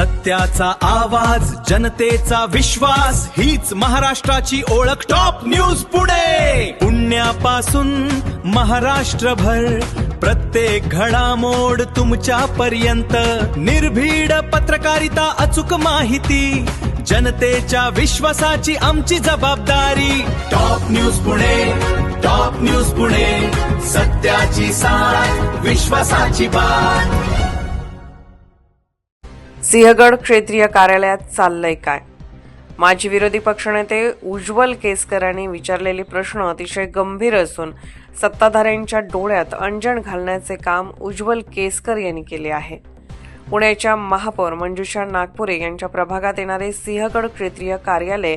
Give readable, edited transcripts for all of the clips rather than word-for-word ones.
सत्याचा आवाज, जनतेचा विश्वास, हीच महाराष्ट्राची ओळख टॉप न्यूज पुणे. पुण्यापासून महाराष्ट्रभर प्रत्येक घडामोड तुमच्या पर्यंत. निर्भीड पत्रकारिता, अचूक माहिती, जनतेच्या विश्वासाची आमची जबाबदारी. Top news Pune, top news Pune, सत्याची साथ, विश्वासाची बात. सिंहगड क्षेत्रीय कार्यालयात चाललंय काय? माजी विरोधी पक्षनेते उज्ज्वल केसकर यांनी विचारलेले प्रश्न अतिशय गंभीर असून सत्ताधाऱ्यांच्या डोळ्यात अंजन घालण्याचे काम उज्ज्वल केसकर यांनी केले आहे. पुण्याच्या महापौर मंजुषा नागपुरे यांच्या प्रभागात येणारे सिंहगड क्षेत्रीय कार्यालय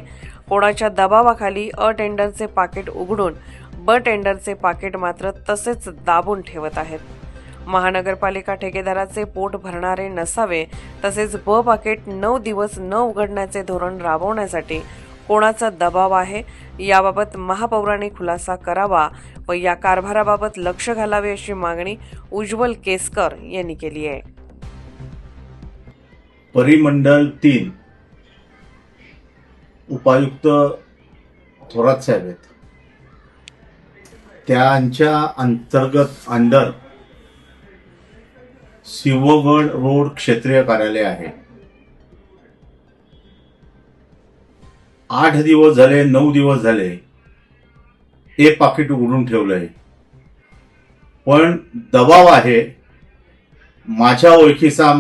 कोणाच्या दबावाखाली अ टेंडरचे पाकिट उघडून ब टेंडरचे पाकिट मात्र तसेच दाबून ठेवत आहेत. महानगरपालिका ठेकेदाराचे पोट भरणारे नसावे, तसेच ब पाकिट 9 दिवस न उघडण्याचे धोरण राबवण्यासाठी कोणाचा दबाव आहे याबाबत महापौरांनी खुलासा करावा व या कारभाराबाबत लक्ष घालावे अशी मागणी उज्ज्वल केसकर यांनी केली आहे. परिमंडल 3 उपायुक्त थोरात साहेब आहेत, त्यांच्या अंतर्गत अंडर सिंहगड रोड क्षेत्रीय कार्यालय आहे. 8 दिवस झाले, 9 दिवस झाले हे पाकिट उघडून ठेवलंय. पण दबाव आहे, माझ्या ओळखीचा,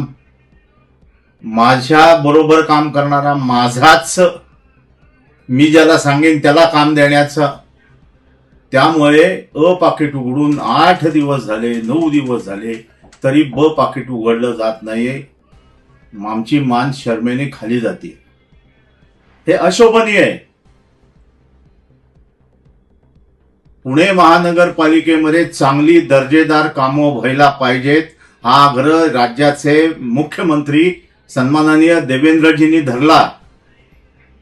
माझ्या बरोबर काम करणारा, माझाच, मी ज्याला सांगेन त्याला काम देण्याचं. त्यामुळे अ पाकिट उघडून 8 दिवस झाले, 9 दिवस झाले तरी ब पाकिट उघडलं जात नाहीये. आमची मान शर्मेने खाली जाते. हे अशोभनीय आहे. पुणे महानगरपालिकेमध्ये चांगली दर्जेदार कामं व्हायला पाहिजेत हा आग्रह राज्याचे मुख्यमंत्री सन्माननीय देवेंद्रजींनी धरला.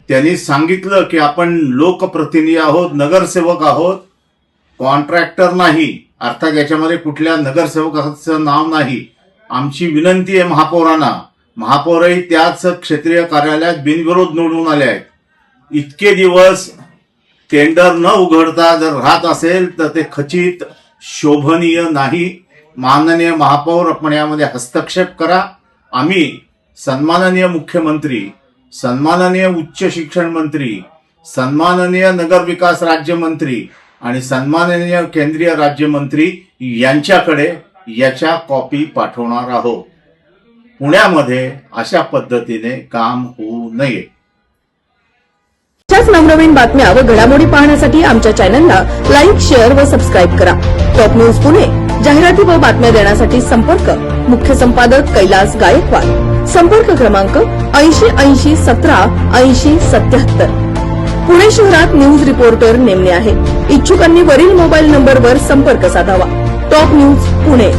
त्यांनी सांगितलं की आपण लोकप्रतिनिधी आहोत, नगरसेवक आहोत, कॉन्ट्रॅक्टर नाही. अर्थात याच्यामध्ये कुठल्या नगरसेवकाचं नाव नाही. आमची विनंती आहे महापौरांना, महापौरही त्याच क्षेत्रीय कार्यालयात बिनविरोध निवडून आले आहेत. इतके दिवस टेंडर न उघडता जर राहत असेल तर ते खचित शोभनीय नाही. माननीय महापौर, आपण यामध्ये हस्तक्षेप करा. आम्ही सन्माननीय मुख्यमंत्री, सन्माननीय उच्च शिक्षण मंत्री, सन्माननीय नगरविकास राज्यमंत्री आणि सन्माननीय केंद्रीय राज्यमंत्री यांच्याकडे याच्या कॉपी पाठवणार आहोत. पुण्यामध्ये अशा पद्धतीने काम होऊ नये. अशाच नवनवीन बातम्या व घडामोडी पाहण्यासाठी आमच्या चॅनलला लाईक, शेअर व सबस्क्राईब करा. Top news Pune. जाहिराती व बातम्या देण्यासाठी संपर्क मुख्य संपादक कैलास गायकवाड. संपर्क क्रमांक 8080 17 80 77. पुणे शहरात न्यूज रिपोर्टर नेमणे आहे. इच्छुकांनी वरील मोबाईल नंबरवर संपर्क साधावा. Top news Pune.